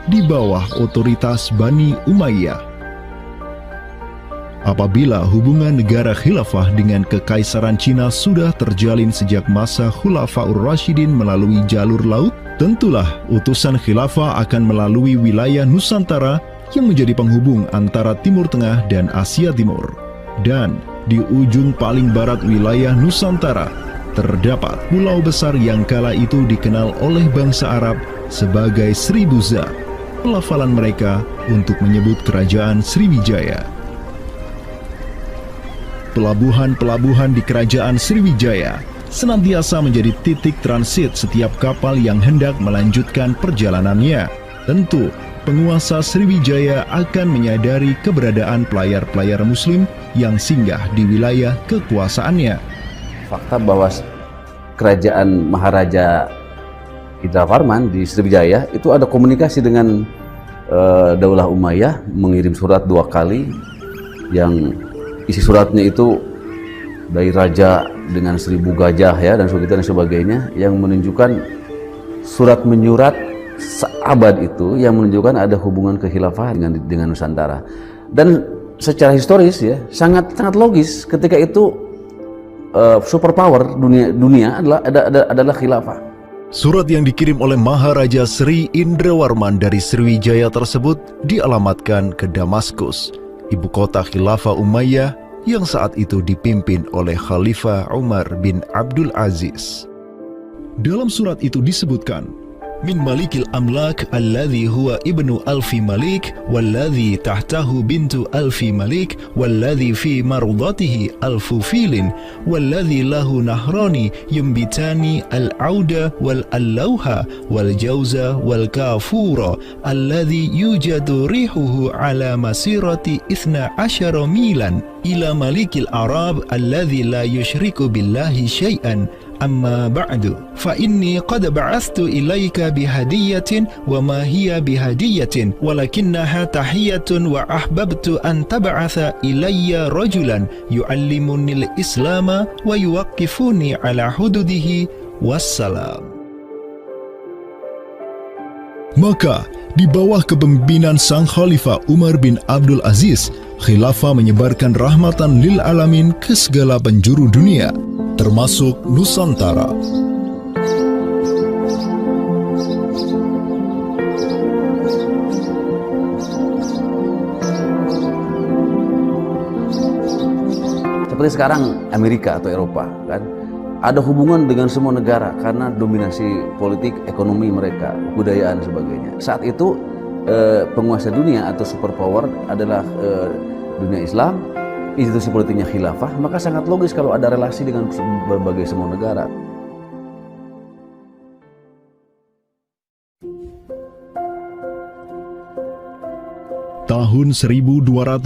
di bawah otoritas Bani Umayyah. Apabila hubungan negara khilafah dengan kekaisaran Cina sudah terjalin sejak masa Khulafaur Rasyidin melalui jalur laut, tentulah utusan khilafah akan melalui wilayah Nusantara yang menjadi penghubung antara Timur Tengah dan Asia Timur. Dan di ujung paling barat wilayah Nusantara, terdapat pulau besar yang kala itu dikenal oleh bangsa Arab sebagai Sribuza, pelafalan mereka untuk menyebut kerajaan Sriwijaya. Pelabuhan-pelabuhan di kerajaan Sriwijaya senantiasa menjadi titik transit setiap kapal yang hendak melanjutkan perjalanannya. Tentu, penguasa Sriwijaya akan menyadari keberadaan pelayar-pelayar muslim yang singgah di wilayah kekuasaannya. Fakta bahwa kerajaan Maharaja Indravarman di Sriwijaya itu ada komunikasi dengan Daulah Umayyah, mengirim surat 2 kali yang isi suratnya itu dari raja dengan 1000 gajah ya dan sebagainya, yang menunjukkan surat menyurat seabad itu yang menunjukkan ada hubungan kekhilafahan dengan Nusantara. Dan secara historis ya sangat logis ketika itu superpower dunia adalah khilafah. Surat yang dikirim oleh Maharaja Sri Indrawarman dari Sriwijaya tersebut dialamatkan ke Damaskus, ibu kota Khilafah Umayyah yang saat itu dipimpin oleh Khalifah Umar bin Abdul Aziz. Dalam surat itu disebutkan, min malikil amlak alladhi huwa ibnu alfi malik walladhi tahtahu bintu alfi malik walladhi fi marudatihi alfu filin walladhi lahu nahrani yumbitani al-auda wal-allawha wal-jawza wal-kafura alladhi yujadu rihuhu ala masirati 12 milan ila malikil arab alladhi la yushriku billahi syai'an. Amma ba'du, fa inni qad ba'athtu ilayka bihadiyatin wa ma hiya bihadiyatin walakinnaha tahiyatun wa ahbabtu an tab'atha ilayya rajulan yu'allimunil islama wa yuwaqqifuni ala hududihi wassalam. Maka di bawah kepemimpinan sang Khalifah Umar bin Abdul Aziz, khilafah menyebarkan rahmatan lil alamin ke segala penjuru dunia, termasuk Nusantara. Seperti sekarang Amerika atau Eropa kan ada hubungan dengan semua negara karena dominasi politik, ekonomi mereka, budayaan dan sebagainya. Saat itu penguasa dunia atau superpower adalah dunia Islam, institusi politiknya khilafah, maka sangat logis kalau ada relasi dengan berbagai semua negara. Tahun 1258,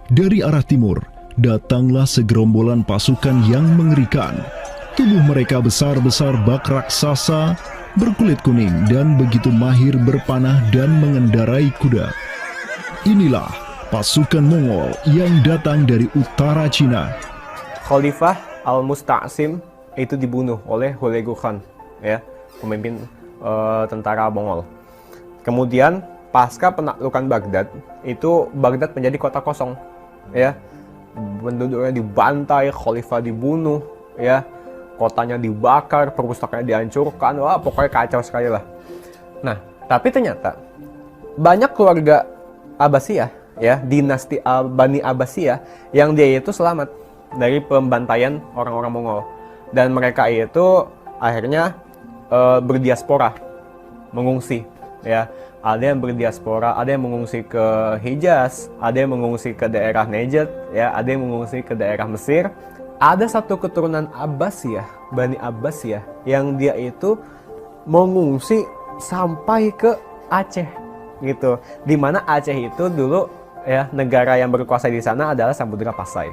dari arah timur datanglah segerombolan pasukan yang mengerikan. Tubuh mereka besar-besar bak raksasa, berkulit kuning dan begitu mahir berpanah dan mengendarai kuda. Inilah pasukan Mongol yang datang dari utara Cina. Khalifah Al-Musta'sim itu dibunuh oleh Hulagu Khan, ya, pemimpin tentara Mongol. Kemudian pasca penaklukan Baghdad, itu Baghdad menjadi kota kosong, ya. Penduduknya dibantai, khalifah dibunuh, ya. Kotanya dibakar, perpustakaannya dihancurkan, wah pokoknya kacau sekali lah. Nah, tapi ternyata banyak keluarga Abbasiyah, ya, dinasti Bani Abbasiyah yang dia itu selamat dari pembantaian orang-orang Mongol, dan mereka itu akhirnya berdiaspora, mengungsi, ya. Ada yang berdiaspora, ada yang mengungsi ke Hijaz, ada yang mengungsi ke daerah Najd, ya, ada yang mengungsi ke daerah Mesir. Ada satu keturunan Abbasiyah, Bani Abbasiyah, yang dia itu mengungsi sampai ke Aceh, gitu. Di mana Aceh itu dulu, ya, negara yang berkuasa di sana adalah Samudra Pasai.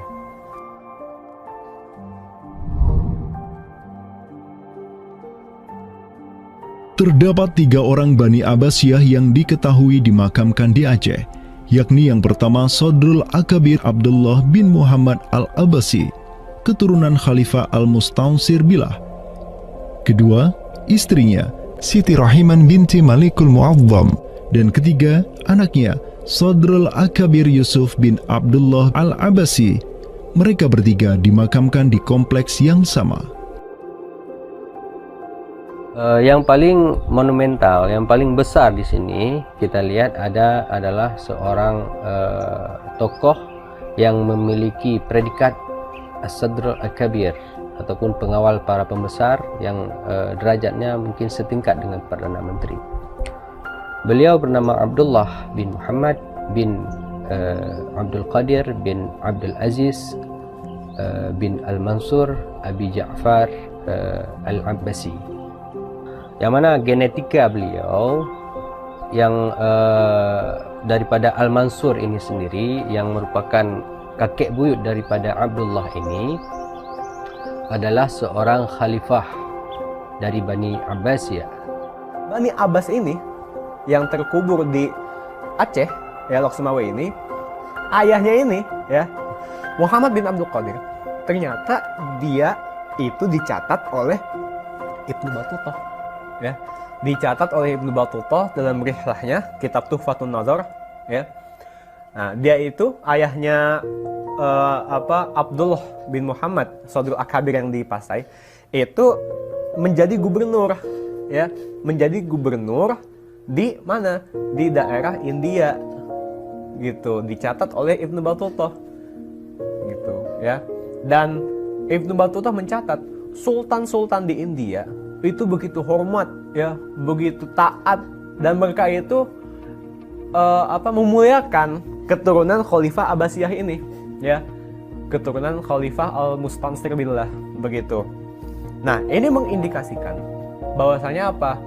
Terdapat 3 orang Bani Abbasiyah yang diketahui dimakamkan di Aceh, yakni yang pertama Sodrul Akabir Abdullah bin Muhammad Al-Abbasi, keturunan Khalifah Al-Musta'sir Billah. Kedua, istrinya Siti Rahiman binti Malikul Mu'azzam, dan ketiga, anaknya Sadrul Akabir Yusuf bin Abdullah Al-Abbasi. Mereka bertiga dimakamkan di kompleks yang sama. Yang paling monumental, yang paling besar di sini kita lihat adalah seorang tokoh yang memiliki predikat As-Sadr Al-Kabir ataupun pengawal para pembesar yang derajatnya mungkin setingkat dengan Perdana Menteri. Beliau bernama Abdullah bin Muhammad bin Abdul Qadir bin Abdul Aziz bin Al-Mansur Abi Ja'far Al-Abbasi, yang mana genetika beliau yang daripada Al-Mansur ini sendiri, yang merupakan kakek buyut daripada Abdullah ini, adalah seorang khalifah dari Bani Abbasiyah. Bani Abbas ini yang terkubur di Aceh, ya, Lok Sumawe ini, ayahnya ini, ya, Muhammad bin Abdul Qadir, ternyata dia itu dicatat oleh Ibnu Battuta, ya, dicatat oleh Ibnu Battuta dalam rihlahnya kitab Tuhfatun Nazar, ya. Nah, dia itu ayahnya Abdullah bin Muhammad Sadrul Akabir yang di Pasai itu menjadi gubernur, ya, menjadi gubernur di mana? Di daerah India, gitu, dicatat oleh Ibnu Battuta, gitu, ya. Dan Ibnu Battuta mencatat sultan-sultan di India itu begitu hormat, ya, begitu taat, dan mereka itu memuliakan keturunan Khalifah Abbasiyah ini, ya, keturunan Khalifah Al-Mustansir billah, begitu. Nah, ini mengindikasikan bahwasanya apa?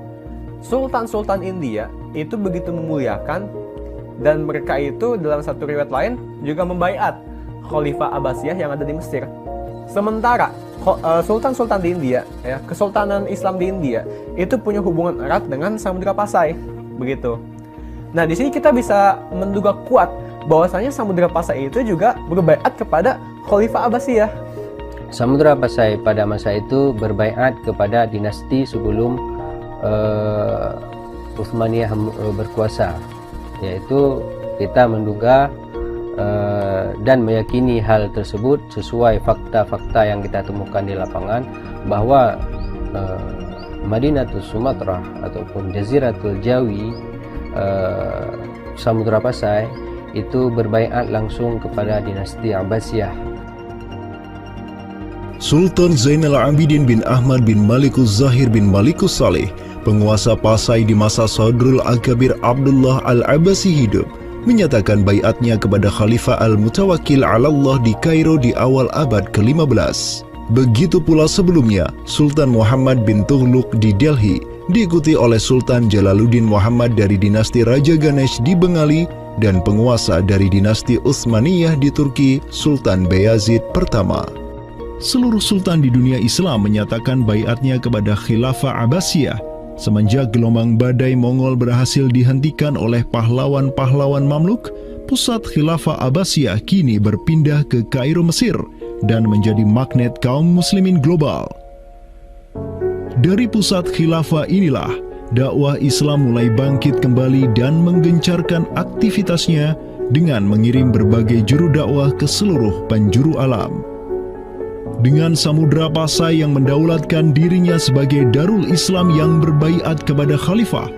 Sultan-sultan India itu begitu memuliakan, dan mereka itu dalam satu riwayat lain juga membaiat Khalifah Abbasiyah yang ada di Mesir. Sementara sultan-sultan di India, ya, Kesultanan Islam di India itu punya hubungan erat dengan Samudra Pasai, begitu. Nah, di sini kita bisa menduga kuat bahwasanya Samudra Pasai itu juga berbaiat kepada Khalifah Abbasiyah. Samudra Pasai pada masa itu berbaiat kepada dinasti sebelum Utsmaniyah berkuasa, yaitu kita menduga dan meyakini hal tersebut sesuai fakta-fakta yang kita temukan di lapangan, bahwa Madinatul Sumatera ataupun Jaziratul Jawi, Samudra Pasai itu berbaiat langsung kepada dinasti Abbasiyah. Sultan Zainal Abidin bin Ahmad bin Malikus Zahir bin Malikus Saleh, penguasa Pasai di masa Sadrul Akabir Abdullah Al-Abbasi hidup, menyatakan baiatnya kepada Khalifah Al-Mutawakkil 'ala Allah di Kairo di awal abad ke-15. Begitu pula sebelumnya, Sultan Muhammad bin Tughluk di Delhi diikuti oleh Sultan Jalaluddin Muhammad dari dinasti Raja Ganesh di Bengali, dan penguasa dari dinasti Utsmaniyah di Turki, Sultan Bayazid pertama. Seluruh sultan di dunia Islam menyatakan baiatnya kepada Khilafah Abbasiyah semenjak gelombang badai Mongol berhasil dihentikan oleh pahlawan-pahlawan Mamluk. Pusat Khilafah Abbasiyah kini berpindah ke Kairo, Mesir, dan menjadi magnet kaum muslimin global. Dari pusat khilafah inilah dakwah Islam mulai bangkit kembali dan menggencarkan aktivitasnya dengan mengirim berbagai juru dakwah ke seluruh penjuru alam. Dengan Samudra Pasai yang mendaulatkan dirinya sebagai Darul Islam yang berbaiat kepada Khalifah,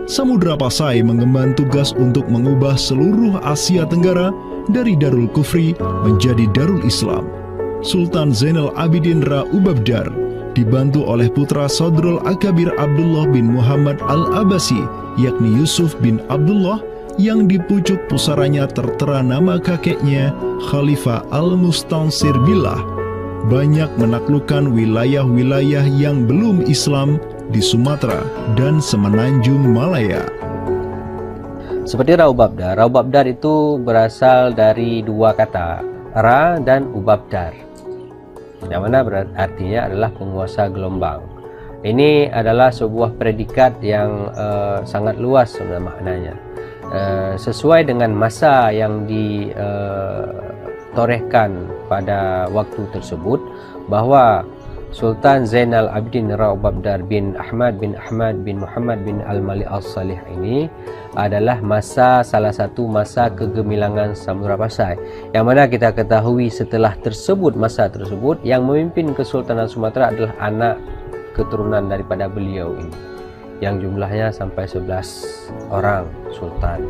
Samudra Pasai mengemban tugas untuk mengubah seluruh Asia Tenggara dari Darul Kufri menjadi Darul Islam. Sultan Zainal Abidin Ra Ubabdar dibantu oleh putra Sadrul Akabir Abdullah bin Muhammad Al-Abbasi, yakni Yusuf bin Abdullah, yang di pucuk pusaranya tertera nama kakeknya Khalifah Al-Mustansir billah, banyak menaklukkan wilayah-wilayah yang belum Islam di Sumatera dan Semenanjung Malaya. Seperti Raubabdar, Raubabdar itu berasal dari dua kata, Ra dan Ubabdar, yang mana artinya adalah penguasa gelombang. Ini adalah sebuah predikat yang sangat luas sebenarnya maknanya, sesuai dengan masa yang ditorehkan pada waktu tersebut, bahwa Sultan Zainal Abidin Rao Babdar bin Ahmad bin Muhammad bin Al-Malik Al-Salih ini adalah salah satu masa kegemilangan Samudra Pasai, yang mana kita ketahui setelah masa tersebut yang memimpin Kesultanan Sumatera adalah anak keturunan daripada beliau ini, yang jumlahnya sampai 11 orang sultan.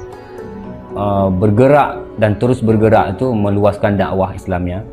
Bergerak dan terus bergerak itu meluaskan dakwah Islamnya.